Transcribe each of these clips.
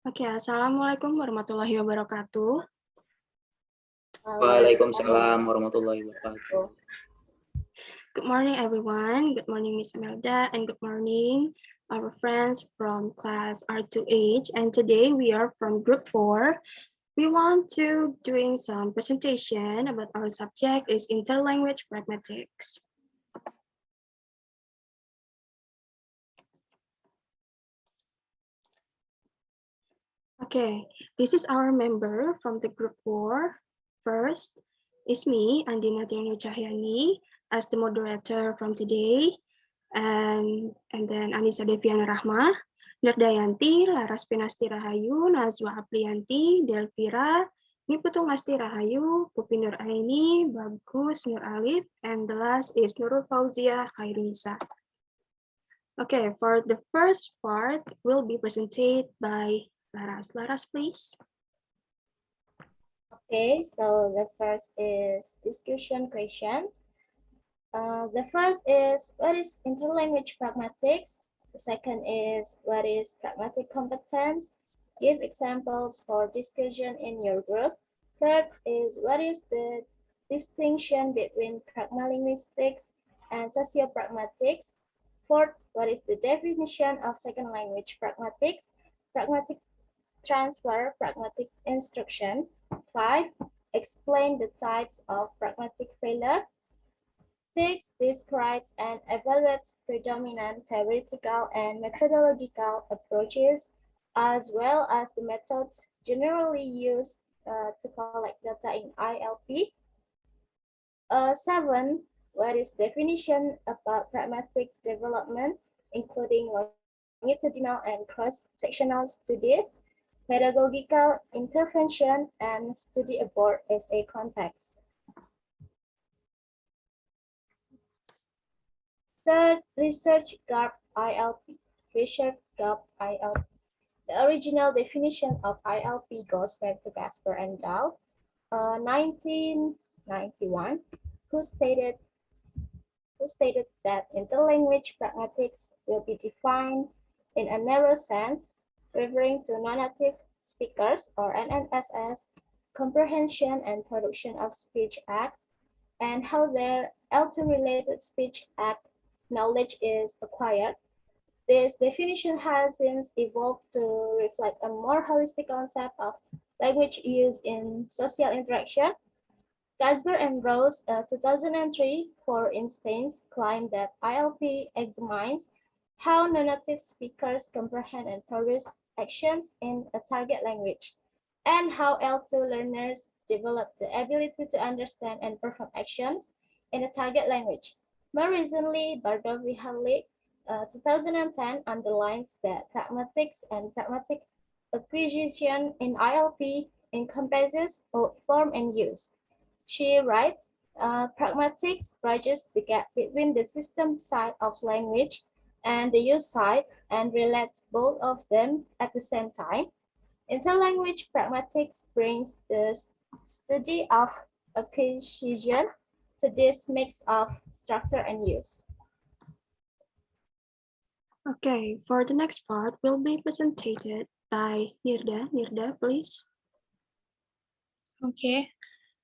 Oke, Assalamualaikum warahmatullahi wabarakatuh. Waalaikumsalam warahmatullahi wabarakatuh. Good morning, everyone. Good morning, Miss Melda, and good morning, our friends from class R2H. And today we are from Group 4. We want to doing some presentation about our subject is interlanguage pragmatics. Okay, this is our member from the Group 4. First is me, Andina Tianu Cahyani, as the moderator from today. And then Anissa Deviana Rahma, Nirdayanti, Laras Pinasti Rahayu, Nazwa Aprianti, Delvira, Niputung Asti Rahayu, Pupi Nur Aini, Bagus Nur Alif, and the last is Nurul Fauzia Khairunisa. Okay, for the first part will be presented by Laras. Laras, please. Okay, so the first is discussion questions. The first is, what is interlanguage pragmatics? The second is, what is pragmatic competence? Give examples for discussion in your group. Third is, what is the distinction between pragmalinguistics and sociopragmatics? Fourth, what is the definition of second language pragmatics? Pragmatic transfer, pragmatic instruction. 5. Explain the types of pragmatic failure. 6. Describes and evaluates predominant theoretical and methodological approaches, as well as the methods generally used to collect data in ILP. 7. What is definition about pragmatic development, including longitudinal and cross-sectional studies, pedagogical intervention, and study abroad as a context. Third, research gap ILP. Research gap ILP. The original definition of ILP goes back to Casper and Dahl, 1991, who stated that interlanguage pragmatics will be defined in a narrow sense, referring to non-native speakers, or NNSS, comprehension and production of speech acts, and how their L2-related speech act knowledge is acquired. This definition has since evolved to reflect a more holistic concept of language use in social interaction. Casper and Rose, 2003, for instance, claimed that ILP examines how non-native speakers comprehend and produce actions in a target language, and how L2 learners develop the ability to understand and perform actions in a target language. More recently, Bardovy-Harlik, 2010, underlines that pragmatics and pragmatic acquisition in ILP encompasses both form and use. She writes, pragmatics bridges the gap between the system side of language and the use side and relates both of them at the same time. Interlanguage pragmatics brings the study of acquisition to this mix of structure and use. Okay, for the next part will be presented by Nirda. Nirda, please. Okay,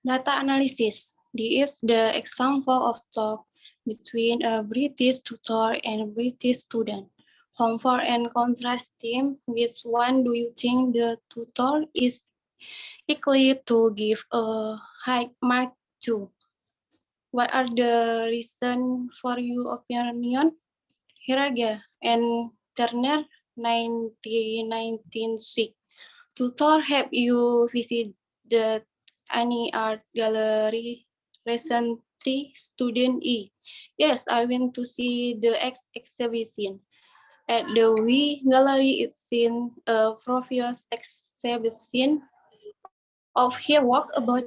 data analysis. This is the example of talk between a British tutor and a British student. Compare and contrast team. Which one do you think the tutor is likely to give a high mark to? What are the reasons for your opinion? Hiraga and Turner, 1996. Tutor, have you visited the any art gallery recently? Student E. Yes, I went to see the exhibition. At the W Gallery, it's in a previous exhibition of her work about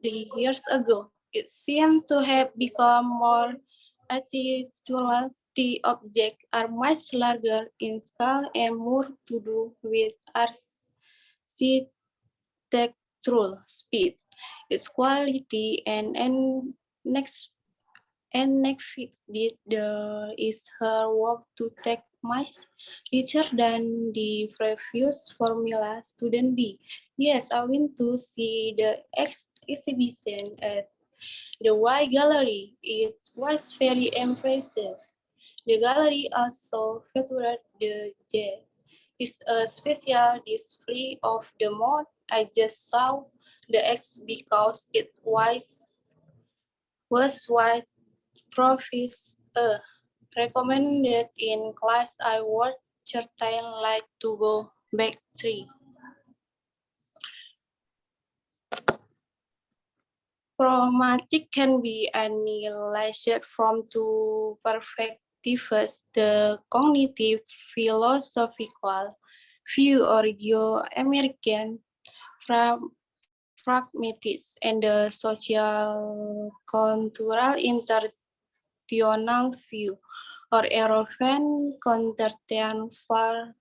the years ago. It seems to have become more architectural. The objects are much larger in scale and more to do with architectural speed, its quality, and next And next week is her work to take much richer than the previous Formula Student B. Yes, I went to see the exhibition at the Y Gallery. It was very impressive. The gallery also featured the J. It's a special display of the mode. I just saw the X because it was what Professor recommended in class. I would certainly like to go back three. Chromatic can be analyzed from two perspectives: the cognitive philosophical view or Geo-American pragmatics and the social cultural international view or European contemporary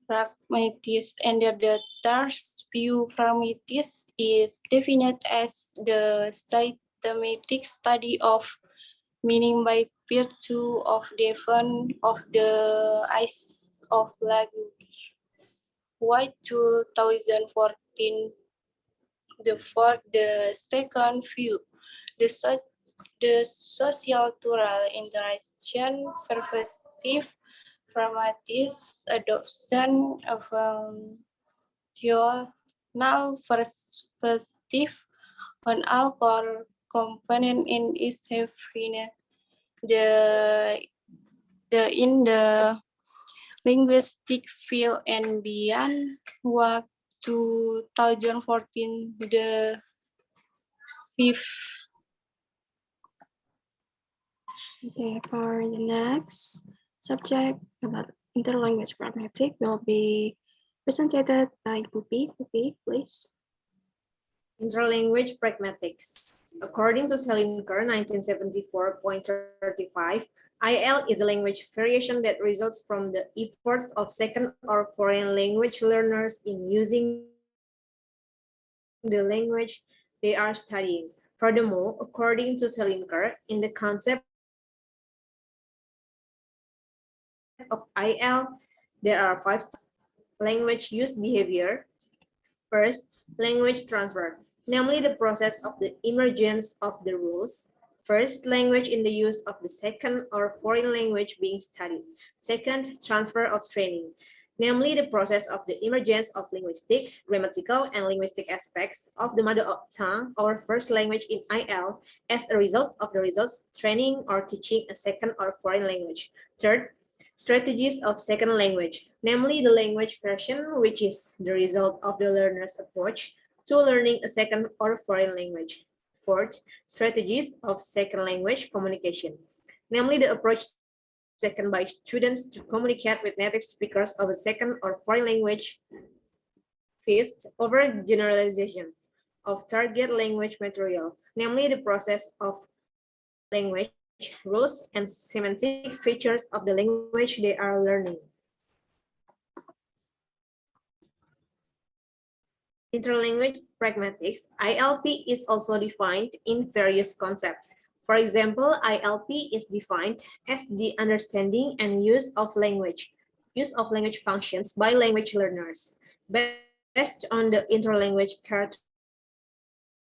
pragmatics, and the third view pragmatics is defined as the systematic study of meaning by virtue of definition of the eyes of language. White 2014, for the second view, the, the social-cultural interaction pervasive pragmatic adoption of rational perspective on all core component in its having the in the linguistic field and beyond. What 2014 the fifth. Okay, for the next subject about interlanguage pragmatic will be presented by Pupi. Pupi, please. Interlanguage pragmatics. According to Selinker, 1974.35, IL is a language variation that results from the efforts of second or foreign language learners in using the language they are studying. Furthermore, according to Selinker, in the concept of IL, there are 5 language use behavior. First, language transfer, namely the process of the emergence of the rules. First, language in the use of the second or foreign language being studied. Second, transfer of training, namely the process of the emergence of linguistic, grammatical, and linguistic aspects of the mother tongue or first language in IL as a result of the results training or teaching a second or foreign language. Third, strategies of second language, namely the language version, which is the result of the learner's approach to learning a second or foreign language. Fourth, strategies of second language communication, namely the approach taken by students to communicate with native speakers of a second or foreign language. Fifth, overgeneralization of target language material, namely the process of language rules and semantic features of the language they are learning. Interlanguage pragmatics, ILP is also defined in various concepts. For example, ILP is defined as the understanding and use of language functions by language learners. Based on the interlanguage character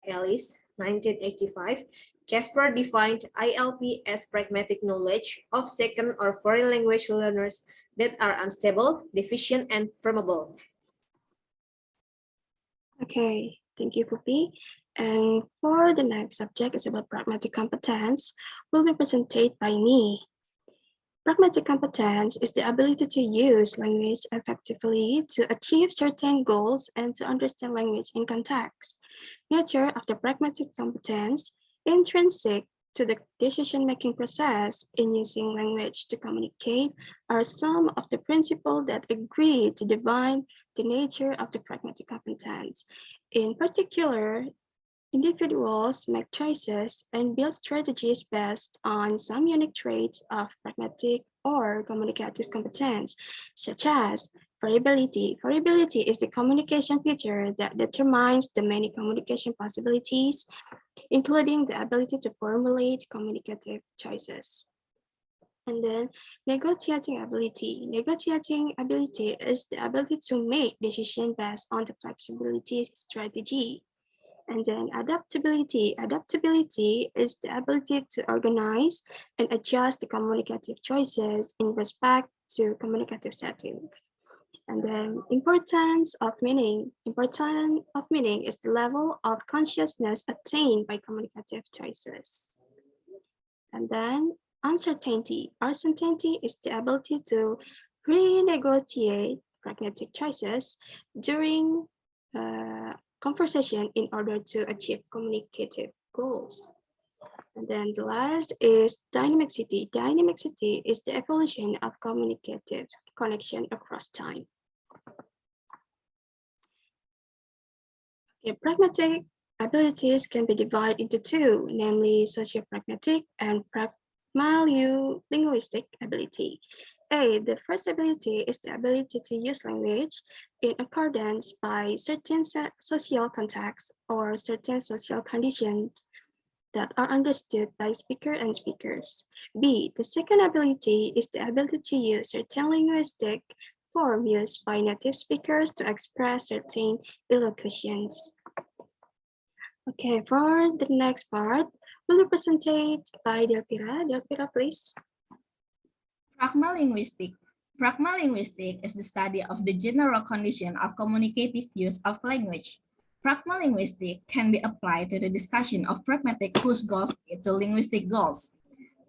Ellis, 1985, Casper defined ILP as pragmatic knowledge of second or foreign language learners that are unstable, deficient, and permeable. Okay, thank you, Pupi. And for the next subject is about pragmatic competence, will be presented by me. Pragmatic competence is the ability to use language effectively to achieve certain goals and to understand language in context. Nature of the pragmatic competence, intrinsic to the decision-making process in using language to communicate, are some of the principles that agree to define the nature of the pragmatic competence. In particular, individuals make choices and build strategies based on some unique traits of pragmatic or communicative competence, such as variability. Variability is the communication feature that determines the many communication possibilities including the ability to formulate communicative choices. And then negotiating ability. Negotiating ability is the ability to make decisions based on the flexibility strategy. And then adaptability. Adaptability is the ability to organize and adjust the communicative choices in respect to communicative setting. And then importance of meaning. Importance of meaning is the level of consciousness attained by communicative choices. And then uncertainty. Uncertainty is the ability to renegotiate pragmatic choices during conversation in order to achieve communicative goals. And then the last is dynamicity. Dynamicity is the evolution of communicative connection across time. Okay, pragmatic abilities can be divided into two, namely socio-pragmatic and pragmalinguistic ability. The first ability is the ability to use language in accordance by certain social contexts or certain social conditions that are understood by speaker and speakers. B, the second ability is the ability to use certain linguistic form used by native speakers to express certain elocutions. Okay, for the next part, will be presented by Delphira. Delphira, please. Pragmalinguistic. Pragmalinguistic is the study of the general condition of communicative use of language. Pragmalinguistic can be applied to the discussion of pragmatic whose goals lead to linguistic goals.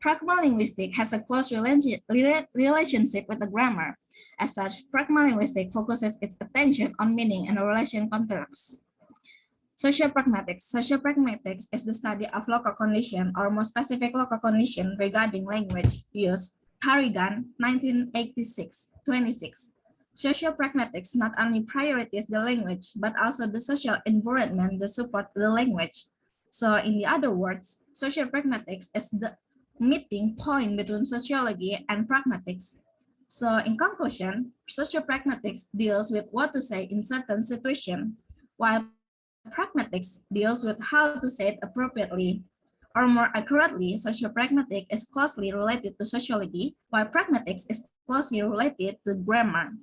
Pragmalinguistic has a close relationship with the grammar. As such, pragmalinguistic focuses its attention on meaning and relation context. Sociopragmatics. Sociopragmatics is the study of local condition or more specific local condition regarding language use. Harrigan, 1986-26. Sociopragmatics not only priorities the language, but also the social environment that support the language. So in the other words, sociopragmatics is the meeting point between sociology and pragmatics. So in conclusion, sociopragmatics deals with what to say in certain situation, while pragmatics deals with how to say it appropriately. Or more accurately, sociopragmatic is closely related to sociology, while pragmatics is closely related to grammar.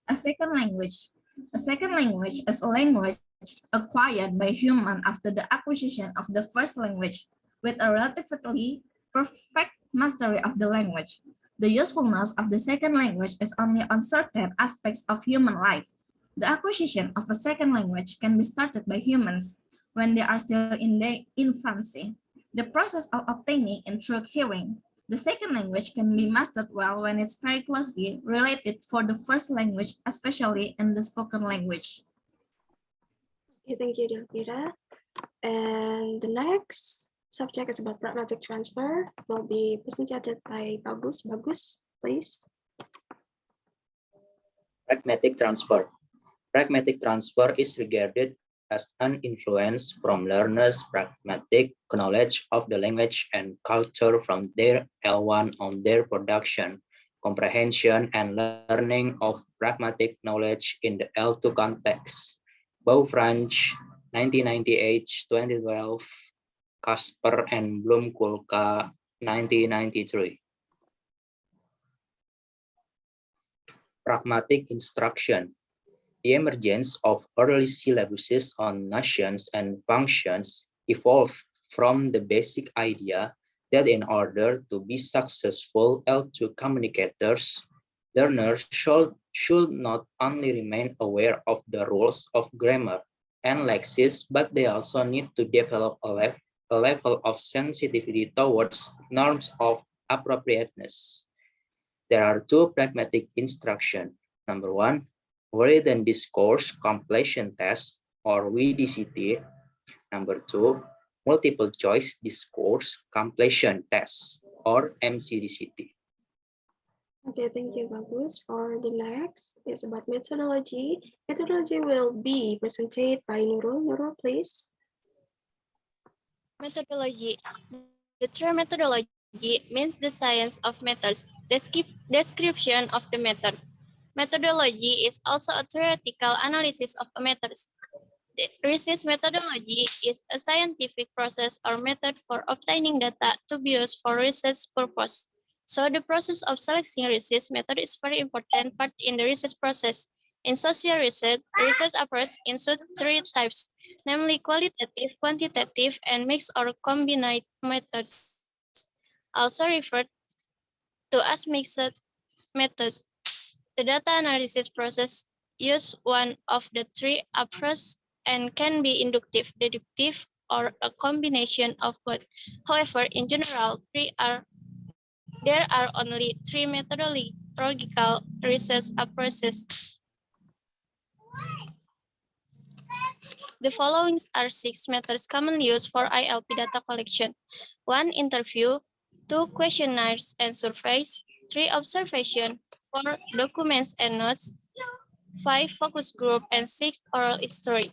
A second language. A second language is a language acquired by human after the acquisition of the first language, with a relatively perfect mastery of the language. The usefulness of the second language is only on certain aspects of human life. The acquisition of a second language can be started by humans when they are still in their infancy. The process of obtaining and through hearing. The second language can be mastered well when it's very closely related for the first language, especially in the spoken language. Okay, thank you, Delphira. And the next subject is about pragmatic transfer. Will be presented by Bagus. Bagus, please. Pragmatic transfer. Pragmatic transfer is regarded as an influence from learners' pragmatic knowledge of the language and culture from their L1 on their production, comprehension, and learning of pragmatic knowledge in the L2 context. Bow-Franch, 1998-2012, Kasper and Blum-Kulka, 1993. Pragmatic instruction. The emergence of early syllabuses on notions and functions evolved from the basic idea that in order to be successful L2 communicators, learners should not only remain aware of the rules of grammar and lexis, but they also need to develop a level of sensitivity towards norms of appropriateness. There are two pragmatic instructions. Number one, written discourse completion test or WDCT. Number two, multiple choice discourse completion test or MCDCT. Okay, thank you, Bagus. For the next is about methodology. Methodology will be presented by Nurul. Nurul, please. Methodology. The term methodology means the science of methods, description of the methods. Methodology is also a theoretical analysis of a methods, The research methodology is a scientific process or method for obtaining data to be used for research purpose. So the process of selecting research method is very important part in the research process. In social research approach include three types, namely qualitative, quantitative, and mixed or combined methods, also referred to as mixed methods. The data analysis process use one of the three approaches and can be inductive, deductive, or a combination of both. However, in general, there are only three methodological research approaches. The following are 6 methods commonly used for ILP data collection. 1. Interview, 2. Questionnaires and surveys, 3. Observation, 4. Documents and notes, 5. Focus group, and 6. Oral history.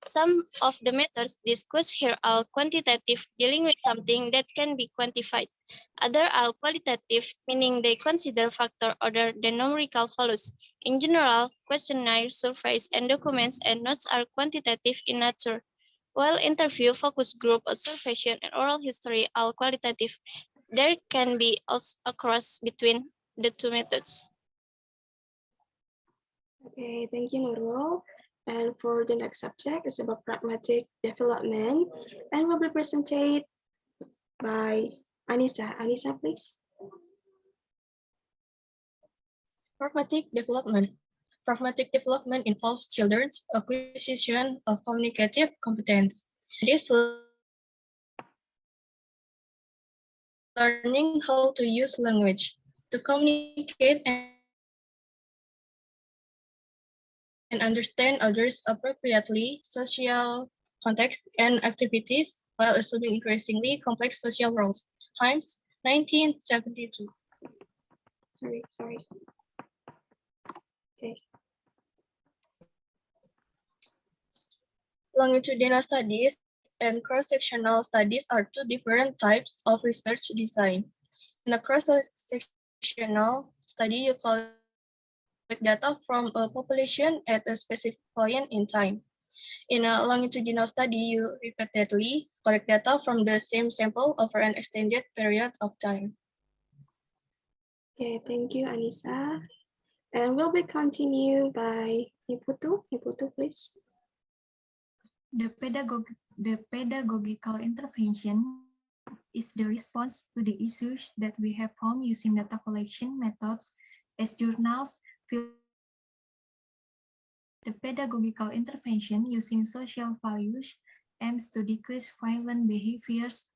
Some of the methods discussed here are quantitative, dealing with something that can be quantified. Others are qualitative, meaning they consider factors other than numerical values. In general, questionnaires, surveys, and documents and notes are quantitative in nature, while interview, focus group, observation, and oral history are qualitative. There can be also a cross between the two methods. Okay, thank you, Nurul. And for the next subject is about pragmatic development and will be presented by Anissa. Anissa, please. Pragmatic development. Pragmatic development involves children's acquisition of communicative competence. This learning how to use language to communicate and understand others appropriately, social context and activities, while assuming increasingly complex social roles. Times, 1972. Sorry. Okay. Longitudinal studies and cross-sectional studies are two different types of research design. In a cross-sectional study, you collect data from a population at a specific point in time. In a longitudinal study, you repeatedly collect data from the same sample over an extended period of time. Okay, thank you, Anissa. And we'll be continued by Niputu. Niputu, please. The pedagogical intervention is the response to the issues that we have found using data collection methods as journals. The pedagogical intervention using social values aims to decrease violent behaviors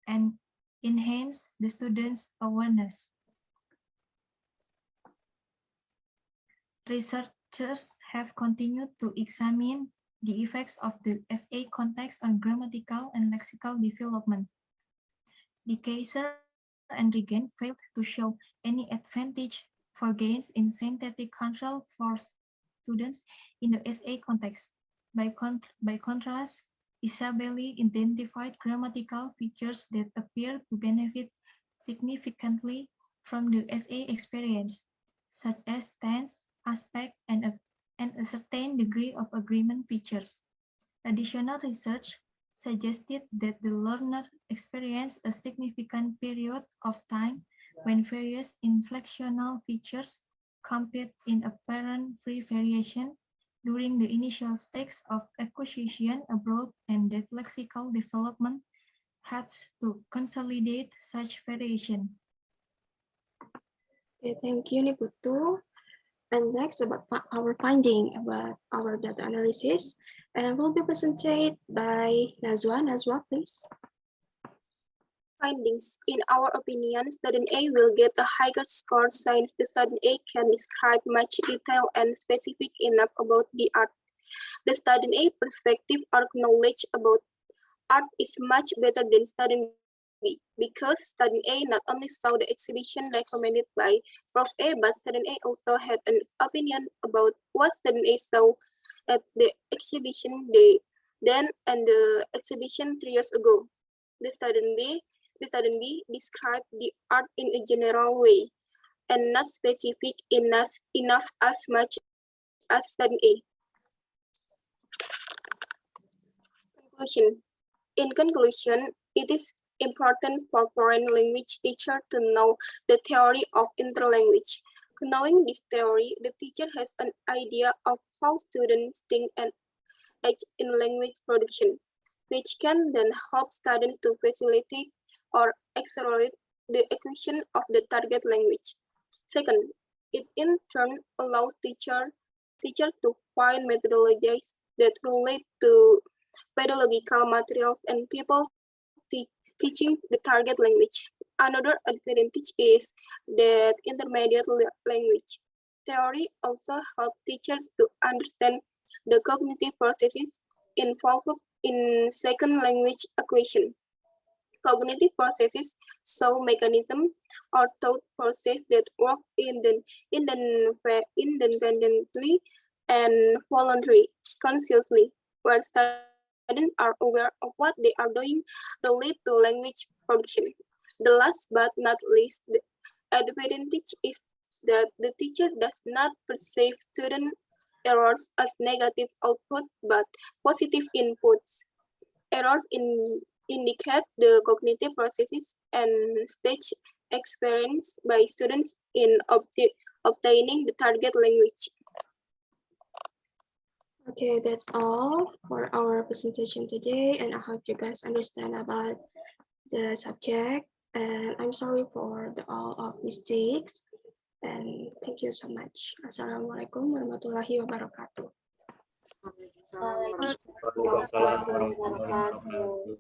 and enhance the students' awareness. Researchers have continued to examine the effects of the SA context on grammatical and lexical development. De Keyser and Regan failed to show any advantage for gains in synthetic control for students in the SA context. By contrast, Isabelli identified grammatical features that appear to benefit significantly from the SA experience, such as tense, aspect, and a certain degree of agreement features. Additional research suggested that the learner experienced a significant period of time when various inflectional features compete in apparent free variation during the initial stage of acquisition abroad, and that lexical development helps to consolidate such variation. Okay, thank you, Niputu. And next, about our finding about our data analysis, and will be presented by Nazwa. Nazwa, please. Findings. In our opinion, student A will get a higher score since the student A can describe much detail and specific enough about the art. The student A perspective or knowledge about art is much better than student B, because student A not only saw the exhibition recommended by Prof. A, but student A also had an opinion about what student A saw at the exhibition then and the exhibition 3 years ago. The student B described the art in a general way and not specific enough as much as student A. In conclusion, it is important for foreign language teacher to know the theory of interlanguage. Knowing this theory, the teacher has an idea of how students think and act in language production, which can then help students to facilitate or accelerate the acquisition of the target language. Second, it in turn allows teachers to find methodologies that relate to pedagogical materials and people teaching the target language. Another advantage is that intermediate language theory also helps teachers to understand the cognitive processes involved in second language acquisition. Cognitive processes show mechanisms or thought process that work independently and voluntarily, consciously, where students are aware of what they are doing related to language production. The last but not least, the advantage is that the teacher does not perceive student errors as negative output but positive inputs. Errors indicate the cognitive processes and stage experience by students in obtaining the target language. Okay, that's all for our presentation today, and I hope you guys understand about the subject. And I'm sorry for all of mistakes. And thank you so much. Assalamualaikum warahmatullahi wabarakatuh. Waalaikumsalam warahmatullahi wabarakatuh.